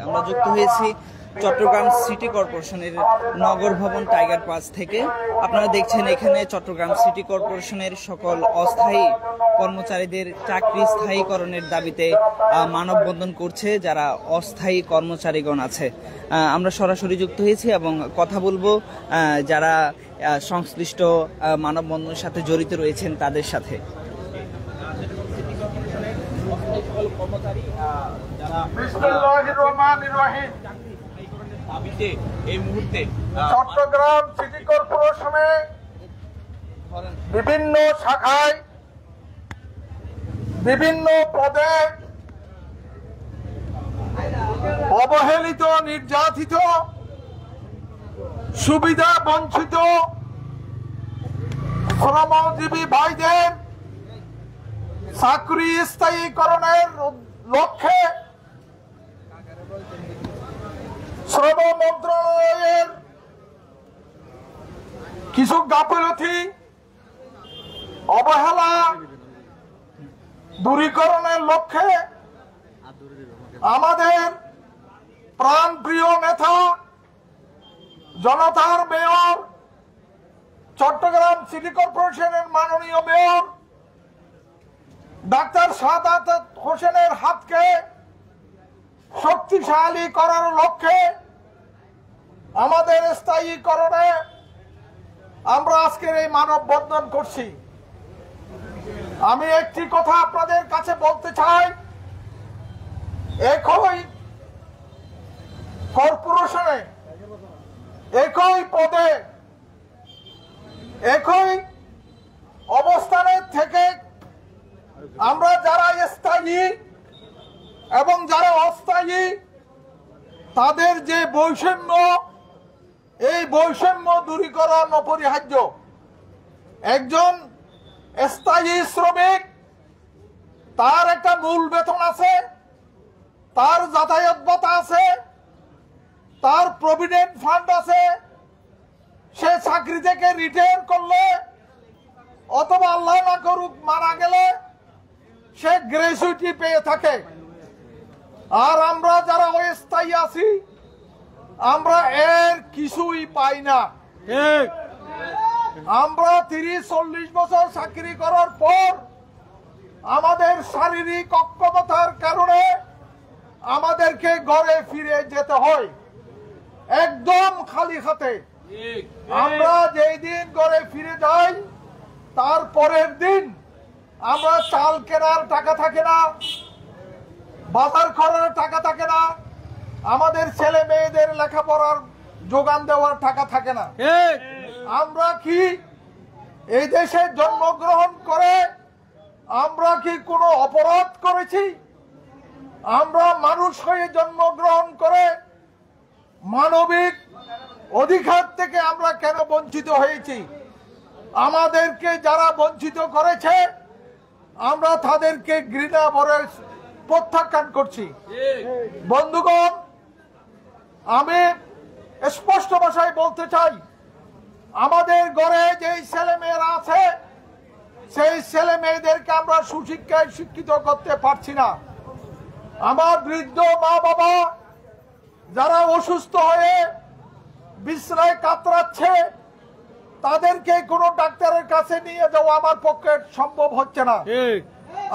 আমরা যুক্ত হয়েছি চট্টগ্রাম সিটি কর্পোরেশনের নগর ভবন টাইগার পাস থেকে। আপনারা দেখছেন এখানে চট্টগ্রাম সিটি কর্পোরেশনের সকল অস্থায়ী কর্মচারীদের চাকরি স্থায়ীকরণের দাবিতে মানববন্ধন করছে যারা অস্থায়ী কর্মচারীগণ আছে। আমরা সরাসরি যুক্ত হয়েছি এবং কথা বলবো যারা সংশ্লিষ্ট মানববন্ধনের সাথে জড়িত রয়েছেন তাদের সাথে। চট্টগ্রাম সিটি কর্পোরেশনে বিভিন্ন শাখায় বিভিন্ন পদে অবহেলিত, নির্যাতিত, সুবিধা বঞ্চিত শ্রমজীবী ভাইদের চাকরি স্থায়ীকরণের লক্ষ্যে শ্রম মন্ত্রণালয়ের কিছু গাফিলতি, অবহেলা দূরীকরণের লক্ষ্যে আমাদের প্রাণপ্রিয় নেতা, জনতার মেয়র, চট্টগ্রাম সিটি কর্পোরেশনের মাননীয় মেয়র ডাক্তার সাদাত হোসেনের হাতকে শক্তিশালী করার লক্ষ্যে আমাদের স্থায়ীকরণে আমরা আজকের এই মানববন্ধন করছি। আমি একটি কথা আপনাদের কাছে বলতে চাই, একই কর্পোরেশনে, একই পদে, একই অবস্থানের থেকে আমরা যারা স্থায়ী এবং যারা অস্থায়ী তাদের যে বৈষম্য, এই বৈষম্য দূরীকরণ অপরিহার্য। একজন স্থায়ী শ্রমিক, তার একটা মূল বেতন আছে, তার যাতায়াত ভাতা আছে, তার প্রভিডেন্ট ফান্ড আছে। সে চাকরি থেকে রিটায়ার করলে অথবা আল্লাহ না করুক মারা গেলে সে গ্র্যাচুইটি পেয়ে থাকে। আর আমরা যারা অস্থায়ী আছি আমরা এর কিছুই পাই না। আমরা 30-40 বছর চাকরি করার পর আমাদের শারীরিক অক্ষমতার কারণে আমাদেরকে ঘরে ফিরে যেতে হয় একদম খালি হাতে। আমরা যেই দিন ঘরে ফিরে যাই তার পরের দিন আমরা চাল কেনার টাকা থাকে না, বাজার করার টাকা থাকে না, আমাদের ছেলে মেয়েদের লেখাপড়ার যোগান দেওয়ার টাকা থাকে না। আমরা কি এই দেশে জন্মগ্রহণ করে আমরা কি কোনো অপরাধ করেছি? আমরা মানুষ হয়ে জন্মগ্রহণ করে মানবিক অধিকার থেকে আমরা কেন বঞ্চিত হয়েছি? আমাদেরকে যারা বঞ্চিত করেছে আমরা তাদেরকে ঘৃণা ভরে প্রত্যাখ্যান করছি। বন্ধুগণ, আমি স্পষ্ট ভাষায় বলতে চাই, আমাদের ঘরে যেই ছেলে মেয়েরা আছে সেই ছেলে মেয়েদেরকে আমরা সুশিক্ষায় শিক্ষিত করতে পারছি না। আমার বৃদ্ধ মা বাবা যারা অসুস্থ হয়ে বিছানায় কাতরাচ্ছে তাদেরকে কোনো ডাক্তারের কাছে নিয়ে যাওয়া আমার পক্ষে সম্ভব হচ্ছে না।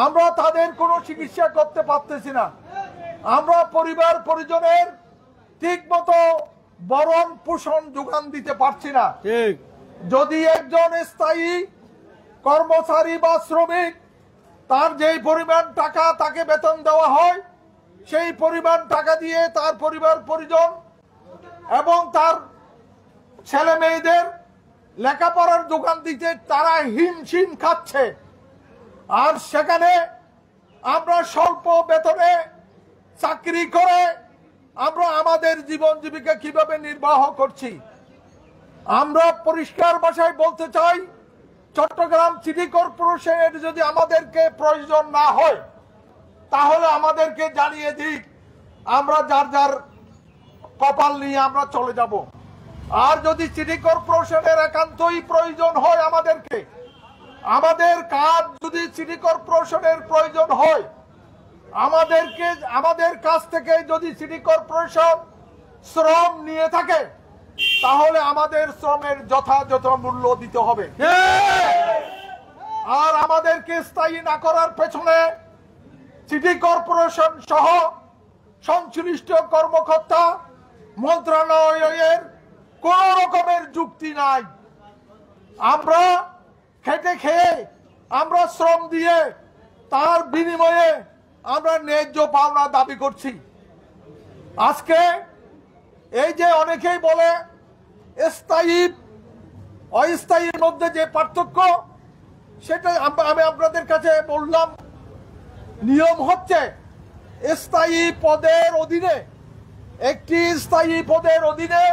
আমরা তাদের কোনো চিকিৎসা করতে পারতেছি না। আমরা পরিবার পরিজনের ঠিক মতো ভরণ পোষণ যোগান দিতে পারছি না। যদি একজন স্থায়ী কর্মচারী বা শ্রমিক তার যেই পরিমাণ টাকা তাকে বেতন দেওয়া হয় সেই পরিমাণ টাকা দিয়ে তার পরিবার পরিজন এবং তার ছেলে মেয়েদের লেখাপড়ার যোগান দিতে তারা হিমশিম খাচ্ছে। আর সেখানে আমরা স্বল্প বেতনে চাকরি করে আমরা আমাদের জীবন জীবিকা কিভাবে নির্বাহ করছি? আমরা পরিষ্কার ভাষায় বলতে চাই, চট্টগ্রাম সিটি কর্পোরেশনের যদি আমাদেরকে প্রয়োজন না হয় তাহলে আমাদেরকে জানিয়ে দিক, আমরা যার যার কপাল নিয়ে আমরা চলে যাব। আর যদি সিটি কর্পোরেশনের একান্তই প্রয়োজন হয় আমাদেরকে, আমাদের কাজ যদি সিটি কর্পোরেশনের প্রয়োজন হয় আমাদের কাছ থেকে যদি সিটি কর্পোরেশন শ্রম নিয়ে থাকে তাহলে আমাদের শ্রমের যথাযথ মূল্য দিতে হবে। আর আমাদেরকে স্থায়ী না করার পেছনে সিটি কর্পোরেশন সহ সংশ্লিষ্ট কর্মকর্তা মন্ত্রণালয়ের কোন রকমের যুক্তি নাই। আমরা খেটে খেয়ে, আমরা শ্রম দিয়ে তার বিনিময়ে আমরা ন্যায্য পাওনা দাবি করছি। আজকে এই যে অনেকেই বলে স্থায়ী অস্থায়ীর মধ্যে যে পার্থক্য, সেটা আমি আপনাদের কাছে বললাম। নিয়ম হচ্ছে স্থায়ী পদের অধীনে, একটি স্থায়ী পদের অধীনে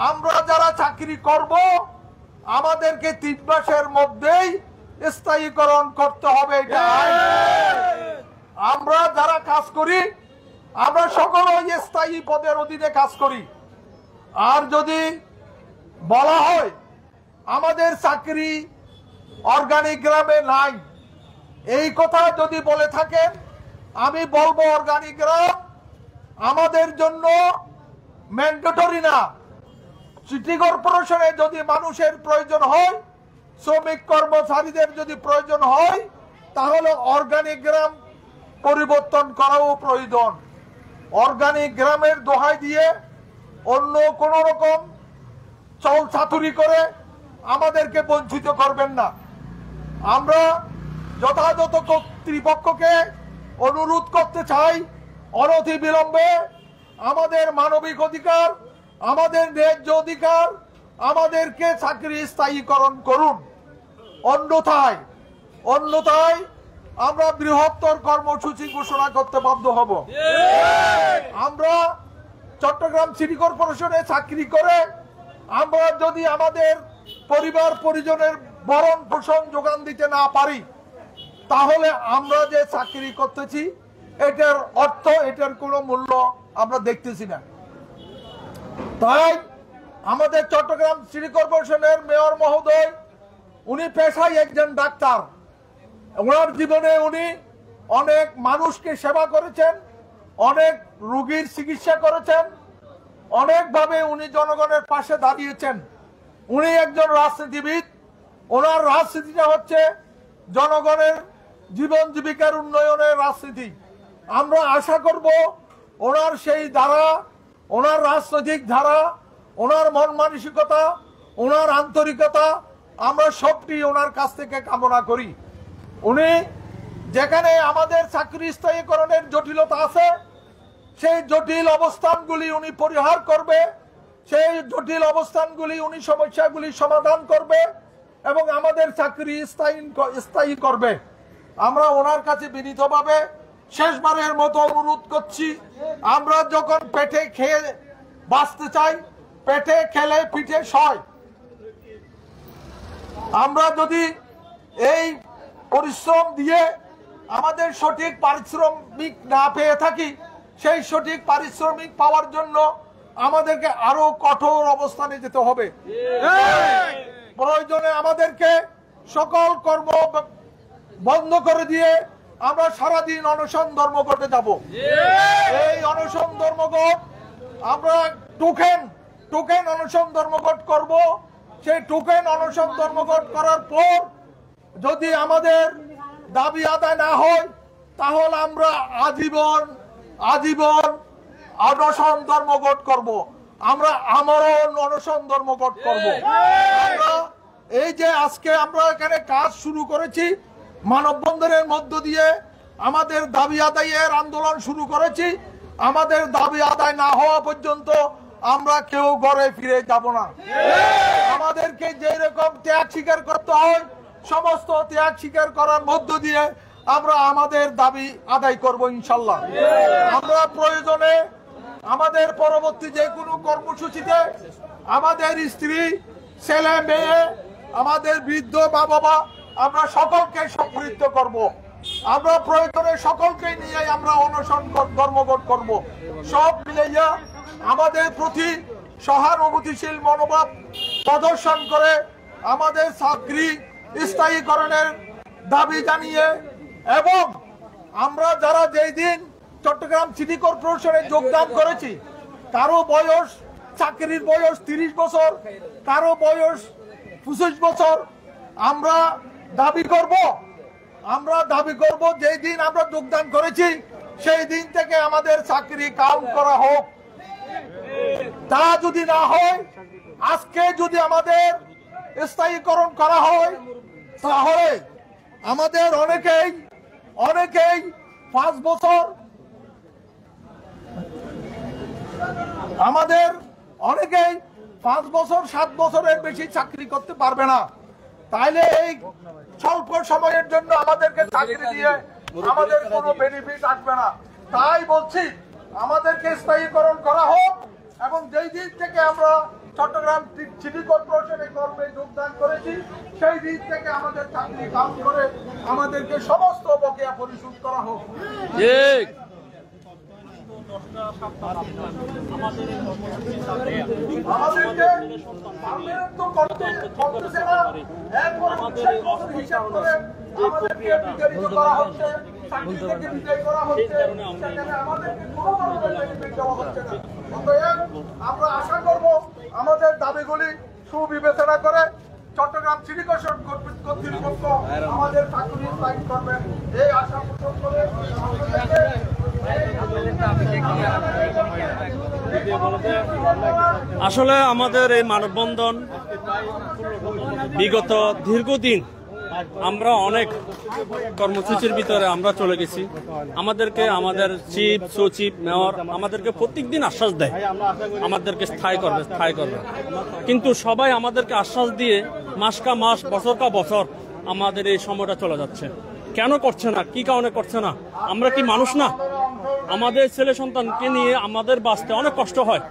আমরা যারা চাকরি করব আমাদেরকে 3 মাসের মধ্যেই স্থায়ীকরণ করতে হবে। এটা আইন। আমরা যারা কাজ করি আমরা সকলেই স্থায়ী পদের অধীনে কাজ করি। আর যদি বলা হয় আমাদের চাকরি অর্গানিগ্রামে নাই, এই কথা যদি বলে থাকেন, আমি বলবো অর্গানিগ্রাম আমাদের জন্য ম্যান্ডেটরি না। সিটি কর্পোরেশনে যদি মানুষের প্রয়োজন হয়, শ্রমিক কর্মচারীদের যদি প্রয়োজন হয়, তাহলে অর্গানিগ্রাম পরিবর্তন করাও প্রয়োজন। অর্গানিগ্রামের দোহাই দিয়ে অন্য কোন রকম চল চাতুরি করে আমাদেরকে বঞ্চিত করবেন না। আমরা যথাযথ কর্তৃপক্ষকে অনুরোধ করতে চাই, অনতি বিলম্বে আমাদের মানবিক অধিকার, আমাদের ন্যায্য অধিকার, আমাদেরকে চাকরি স্থায়ীকরণ করুন। অন্যথায় আমরা বৃহত্তর কর্মসূচি ঘোষণা করতে বাধ্য হব। আমরা চট্টগ্রাম সিটি কর্পোরেশনে চাকরি করে আমরা যদি আমাদের পরিবার পরিজনের ভরণ পোষণ যোগান দিতে না পারি, তাহলে আমরা যে চাকরি করতেছি এটার অর্থ, এটার কোনো মূল্য আমরা দেখতেছি না। তাই আমাদের চট্টগ্রাম সিটি কর্পোরেশনের মেয়র মহোদয়, উনি পেশায় একজন ডাক্তার। ওনার জীবনে উনি অনেক মানুষকে সেবা করেছেন, অনেক রোগীর চিকিৎসা করেছেন, অনেকভাবে উনি জনগণের পাশে দাঁড়িয়েছেন। উনি একজন রাজনীতিবিদ। ওনার রাজনীতিটা হচ্ছে জনগণের জীবন জীবিকার উন্নয়নের রাজনীতি। আমরা আশা করব ওনার সেই ধারা, ওনার রাজনৈতিক ধারা, ওনার মন মানসিকতা, ওনার আন্তরিকতা আমরা সবটি ওনার কাছ থেকে কামনা করি। উনি যেখানে আমাদের চাকরি স্থায়ীকরণের জটিলতা আছে, সেই জটিল অবস্থানগুলি উনি পরিহার করবে, সেই জটিল অবস্থানগুলি উনি সমস্যাগুলি সমাধান করবে এবং আমাদের চাকরি স্থায়ী করবে। আমরা ওনার কাছে বিনীতভাবে শেষবারের মতো অনুরোধ করছি, আমরা যখন পেটে খেয়ে বাঁচতে চাই, পেটে খেলে পিঠে সয়। আমরা যদি এই পরিশ্রম দিয়ে আমাদের সঠিক পারিশ্রমিক না পেয়ে থাকি, সেই সঠিক পারিশ্রমিক পাওয়ার জন্য আমাদেরকে আরো কঠোর অবস্থানে যেতে হবে। প্রয়োজনে আমাদেরকে সকল কর্ম বন্ধ করে দিয়ে আমরা সারাদিন অনশন ধর্মঘটে যাব। এই অনশন ধর্মঘট আমরা টোকেন অনশন ধর্মঘট করব। সেই টোকেন অনশন ধর্মঘট করার পর যদি আমাদের দাবি আদায় না হয়, তাহলে আমরা আজীবন অনশন ধর্মঘট করব। আমরা আমরণ অনশন ধর্মঘট করব। এই যে আজকে আমরা এখানে কাজ শুরু করেছি, মানববন্ধনের মধ্য দিয়ে আমাদের দাবি আদায়ের আন্দোলন শুরু করেছি। আমাদের দাবি আদায় না হওয়া পর্যন্ত আমরা কেউ ঘরে ফিরে যাব না। আমাদেরকে যে রকম ত্যাগ স্বীকার করতে হয়, সমস্ত ত্যাগ স্বীকার করার মধ্য দিয়ে আমরা আমাদের দাবি আদায় করব ইনশাল্লাহ। আমরা প্রয়োজনে আমাদের পরবর্তী যে কোনো কর্মসূচিতে আমাদের স্ত্রী, ছেলে মেয়ে, আমাদের বৃদ্ধ মা বাবা, আমরা সকলকে সম্পৃক্ত করব। আমরা প্রয়োজনে সকলকে নিয়ে আমরা অনশন ধর্মঘট করব। সব মিলাইয়া আমাদের প্রতি সহানুভূতিশীল মনোভাব প্রদর্শন করে আমাদের চাকরি স্থায়ীকরণের দাবি জানিয়ে এবং আমরা যারা যেই দিন চট্টগ্রাম সিটি কর্পোরেশনে যোগদান করেছি, কারো বয়স, চাকরির বয়স 30 বছর, কারো বয়স 25 বছর, আমরা দাবি করব যেই দিন আমরা যোগদান করেছি সেই দিন থেকে আমাদের চাকরি কাউন্ট করা হোক। তা যদি না হয়, আজকে যদি আমাদের স্থায়ীকরণ করা হয়, তাহলে আমাদের অনেকেই 5 বছর, আমাদের অনেকেই 5 বছর 7 বছরের বেশি চাকরি করতে পারবে না। তাইলে এই স্বল্প সময়ের জন্য আমাদেরকে চাকরি দিয়ে আমাদের কোনো বেনিফিট আসবে না। তাই বলছি, আমাদেরকে স্থায়ীকরণ করা হোক এবং যেই দিন থেকে আমরা চট্টগ্রাম সিটি কর্পোরেশনে কর্মে যোগদান করেছি সেই দিন থেকে আমাদের চাকরি কাউন্ট করে আমাদেরকে সমস্ত বকেয়া পরিশোধ করা হোক। ঠিক। আমাদেরকে পার্মানেন্ট তো করতেছে না, এরপর হিসাব করে আমাদেরকে বিতাড়িত করা হচ্ছে, চাকরি থেকে বিদায় করা হচ্ছে, সেখানে আমাদেরকে কোনো ধরনের বেনিফিট দেওয়া হচ্ছে না। অতএব আমরা আশা করব আমাদের দাবিগুলি সুবিবেচনা করে চট্টগ্রাম সিটি কর্তৃপক্ষ আমাদের চাকরি স্থায়ী করবেন, এই আশা পোষণ করে আসলে আমাদের এই মানববন্ধন বিগত দীর্ঘদিন আমরা অনেক কর্মসূচির ভিতরে আমরা চলে গেছি। আমাদেরকে আমাদের চিফ, সচিব, মেয়র আমাদেরকে প্রত্যেকদিন আশ্বাস দেয় আমাদেরকে স্থায়ী করবে, কিন্তু সবাই আমাদেরকে আশ্বাস দিয়ে মাস কা মাস, বছর কা বছর আমাদের এই সময়টা চলে যাচ্ছে। কেন করছে না? কি কারণে করছে না? আমরা কি মানুষ না? আমাদের ছেলে সন্তানকে নিয়ে আমাদের বাঁচতে অনেক কষ্ট হয়।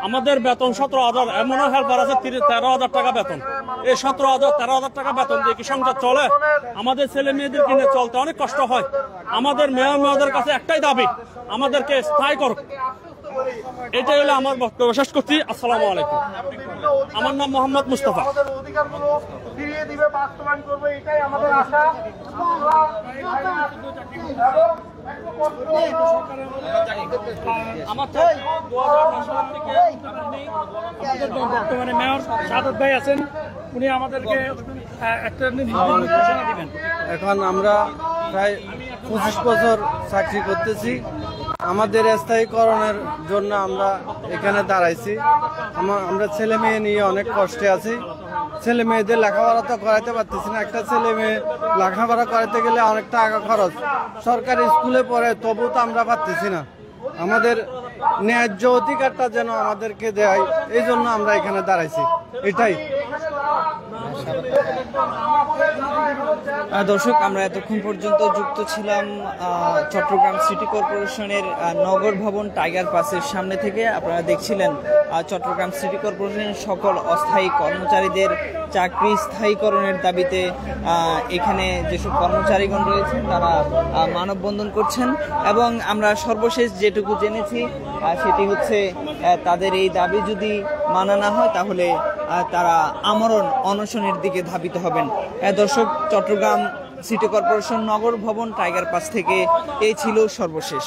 আমাদের বেতন 17,000, এমনও হেল্পার আছে 13,000 টাকা বেতন। এই 17,000, 13,000 টাকা বেতন দিয়ে কি সংসার চলে? আমাদের ছেলে মেয়েদের কিনে চলতে অনেক কষ্ট হয়। আমাদের মেয়েদের কাছে একটাই দাবি, আমাদেরকে স্থায়ী করুক। এটাই হলো আমার বক্তব্য। শেষ করছি। আসসালামু আলাইকুম। আমার নাম মোহাম্মদ মুস্তাফা। অধিকারগুলো ফিরিয়ে দিবে, বাস্তবায়ন করবে, এটাই আমাদের আশা। বর্তমানে মেয়র সাদত ভাই আছেন, উনি আমাদেরকে একটা ঘোষণা দিবেন। এখন আমরা প্রায় 25 বছর চাকরি করতেছি। আমাদের স্থায়ীকরণের জন্য আমরা এখানে দাঁড়াইছি। আমরা ছেলে মেয়ে নিয়ে অনেক কষ্টে আছি। ছেলে মেয়েদের লেখাপড়া তো করাইতে পারতেছি না। একটা ছেলে মেয়ে লেখাপড়া করাইতে গেলে অনেক টাকা খরচ। সরকারি স্কুলে পড়ে, তবু তো আমরা পারতেছি না। আমাদের ন্যায্য অধিকারটা যেন আমাদেরকে দেয়, এই জন্য আমরা এখানে দাঁড়াইছি। এটাই। দর্শক, আমরা এতক্ষণ পর্যন্ত যুক্ত ছিলাম চট্টগ্রাম সিটি কর্পোরেশনের নগর ভবন টাইগার পাসের সামনে থেকে। আপনারা দেখছিলেন চট্টগ্রাম সিটি কর্পোরেশনের সকল অস্থায়ী কর্মচারীদের চাকরি স্থায়ীকরণের দাবিতে এখানে যেসব কর্মচারীগণ রয়েছেন তারা মানববন্ধন করছেন। এবং আমরা সর্বশেষ যেটুকু জেনেছি সেটি হচ্ছে তাদের এই দাবি যদি মানা না হয় তাহলে তারা আমরণ অনশনের দিকে ধাবিত হবেন। দর্শক, চট্টগ্রাম সিটি কর্পোরেশন নগর ভবন টাইগার পাস থেকে এই ছিল সর্বশেষ।